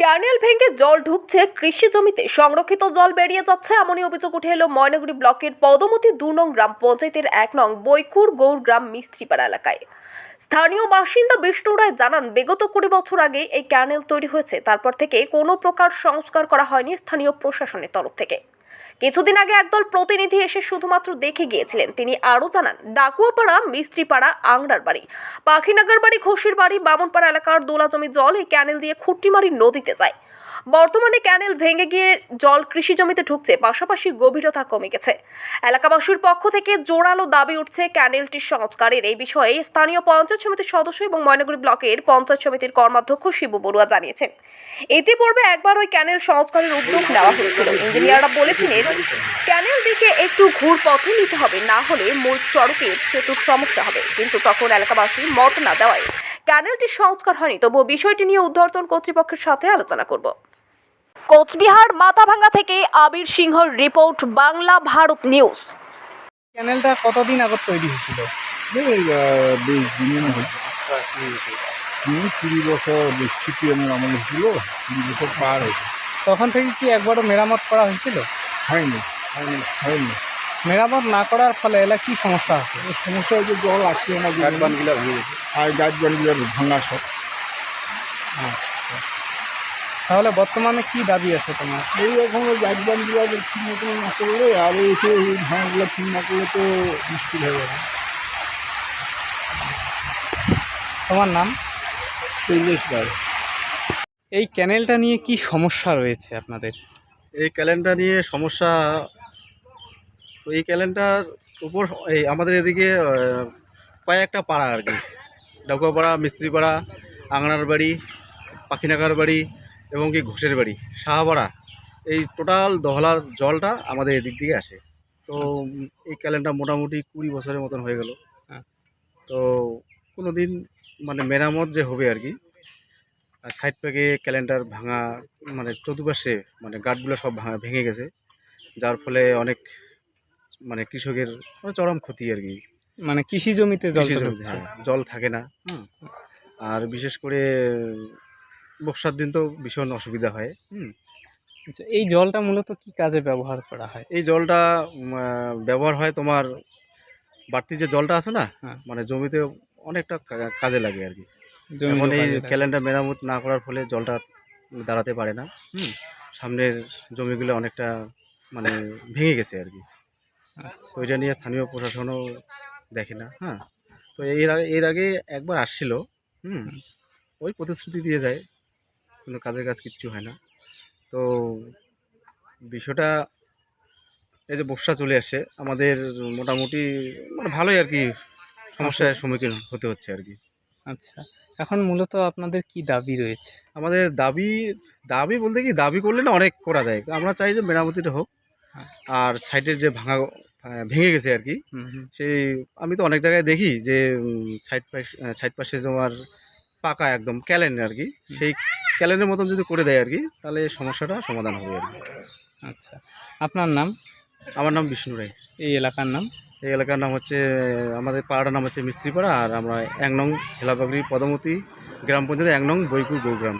ক্যানেল ভেঙে জল ঢুকছে কৃষি জমিতে, সংরক্ষিত জল বেরিয়ে যাচ্ছে এমনই অভিযোগ উঠে এলো ময়নাগুড়ি ব্লকের পদমতি ২ নং গ্রাম পঞ্চায়েতের ১ নং বৈকুর গৌরগ্রাম মিস্ত্রিপাড়া এলাকায়। স্থানীয় বাসিন্দা বিষ্ণু রায় জানান, বিগত ২০ বছর আগে এই ক্যানেল তৈরি হয়েছে। তারপর থেকে কোনো প্রকার সংস্কার করা হয়নি স্থানীয় প্রশাসনের তরফ থেকে। কিছুদিন আগে একদল প্রতিনিধি এসে শুধুমাত্র দেখে গিয়েছিলেন। তিনি আরও জানান, ডাকুয়াপাড়া, মিস্ত্রিপাড়া, আংড়ার বাড়ি, পাখিনাগার বাড়ি, ঘোষের বাড়ি, বামনপাড়া এলাকার দোলা জমি জল এই ক্যানেল দিয়ে খুঁটিমারি নদীতে যায়। বর্তমানে ক্যানেল ভেঙে গিয়ে জল কৃষি জমিতে ঢুকছে, পাশাপাশি গভীরতা কমে গেছে। এলাকাবাসীর পক্ষ থেকে জোরালো দাবি উঠছে ক্যানেলটির সংস্কারের। এই বিষয়ে স্থানীয় পঞ্চায়েত সমিতির সদস্য এবং ময়নাগুড়ি ব্লকের পঞ্চায়েত সমিতির কর্মাধ্যক্ষ শিবু বড়ুয়া জানিয়েছেন, ইতিপূর্বে একবার ওই ক্যানেল সংস্কারের উদ্যোগ নেওয়া হয়েছিল। ইঞ্জিনিয়াররা বলেছিলেন ক্যানেল দিকে একটু ঘুর পথে নিতে হবে, না হলে মূল সড়কের সেতুর সমস্যা হবে। কিন্তু তখন এলাকাবাসী মত না দেওয়ায় ক্যানেলটির সংস্কার হয়নি। তবুও বিষয়টি নিয়ে ঊর্ধ্বতন কর্তৃপক্ষের সাথে আলোচনা করব। কোচবিহার মাথাভাঙ্গা থেকে আবির সিংহর রিপোর্ট, বাংলা ভারত নিউজ। ক্যানেলটা কতদিন আগে তৈরি হয়েছিল? বেশ দিনের হয়েছে। 20 বছর বেশ সিপিএমের আমলে ছিল, 20 বছর পার হয়েছে। তখন থেকে কি একবারও মেরামত করা হয়েছিল? হয়নি। মেরামত না করার ফলে এলা কি সমস্যা আছে? এই সমস্যা হচ্ছে জল আসছে না, গাছবানগুলো ভেঙে গেছে, আর গাছবানগুলো ভাঙা সব। আচ্ছা, তাহলে বর্তমানে কি দাবি আছে তোমার? এই এখন ওই গাছবানগুলো ঠিক মতো না করলে, আর এসে ওই ভাঙাগুলো ঠিক না করলে তো মুশকিল হয়ে যাবে। তোমার নাম? শৈলেশ রায়। এই ক্যানেলটা নিয়ে কি সমস্যা রয়েছে আপনাদের? এই ক্যালেন্ডার নিয়ে সমস্যা, তো এই ক্যালেন্ডার উপর এই আমাদের এদিকে কয়েকটা পাড়া আর কি, ডাকুয়াপাড়া, মিস্ত্রিপাড়া, আংড়ার বাড়ি, পাখিনাগার বাড়ি এবং কি ঘোষের বাড়ি, সাহাপাড়া, এই টোটাল দহলার জলটা আমাদের এদিক থেকে আসে। তো এই ক্যালেন্ডার মোটামুটি 20 বছরের মতন হয়ে গেল। হ্যাঁ। তো কোনো দিন মানে মেরামত যে হবে আর কি, সাইড প্যাকে ক্যালেন্ডার ভাঙা, মানে চতুর্পাশে মানে গাছগুলো সব ভেঙে গেছে, যার ফলে অনেক মানে কৃষকের মানে চরম ক্ষতি আর কি। মানে কৃষি জমিতে জল কৃষি জমিতে, ঢুকছে। হ্যাঁ, জল থাকে না। আর বিশেষ করে বর্ষার দিন তো ভীষণ অসুবিধা হয়। আচ্ছা, এই জলটা মূলত কি কাজে ব্যবহার করা হয়? এই জলটা ব্যবহার হয় তোমার বাড়তি যে জলটা আছে না, হ্যাঁ। মানে জমিতে অনেকটা কাজে লাগে আর কি। জমিরও এখন এই কাজে লাগে। ক্যালেন্ডার মেরামত না করার ফলে জলটা দাঁড়াতে পারে না। সামনের জমিগুলো অনেকটা মানে ভেঙে গেছে আর কি। আচ্ছা, ওইটা নিয়ে স্থানীয় প্রশাসনও দেখে না। হ্যাঁ, তো এর আগে একবার আসছিল, ওই প্রতিশ্রুতি দিয়ে যায়, কিন্তু কাজের কাজ কিচ্ছু হয় না। তো বিষয়টা, এই যে বর্ষা চলে আসে, আমাদের মোটামুটি মানে ভালোই আর কি সমস্যার সম্মুখীন হতে হচ্ছে আর কি। আচ্ছা, এখন মূলত আপনাদের কি দাবি রয়েছে? আমাদের দাবি বলতে কি, দাবি করলে না অনেক করা যায়। আমরা চাই যে মেরামতিটা হোক, হ্যাঁ। আর সাইডের যে ভেঙে গেছে আর কি, সেই আমি তো অনেক জায়গায় দেখি যে সাইড পাশে তোমার পাকা একদম ক্যালেন আর কি, সেই ক্যালেনের মতন যদি করে দেয় আর কি, তাহলে সমস্যাটা সমাধান হবে আর কি। আচ্ছা, আপনার নাম? আমার নাম বিষ্ণু রায়। এই এলাকার নাম? এই এলাকার নাম হচ্ছে, আমাদের পাড়াটার নাম হচ্ছে মিস্ত্রিপাড়া, আর আমরা 1 নং হেলাবাগড়ি পদমতি গ্রাম পঞ্চায়েতের 1 নং বৈকুর গৌগ্রাম।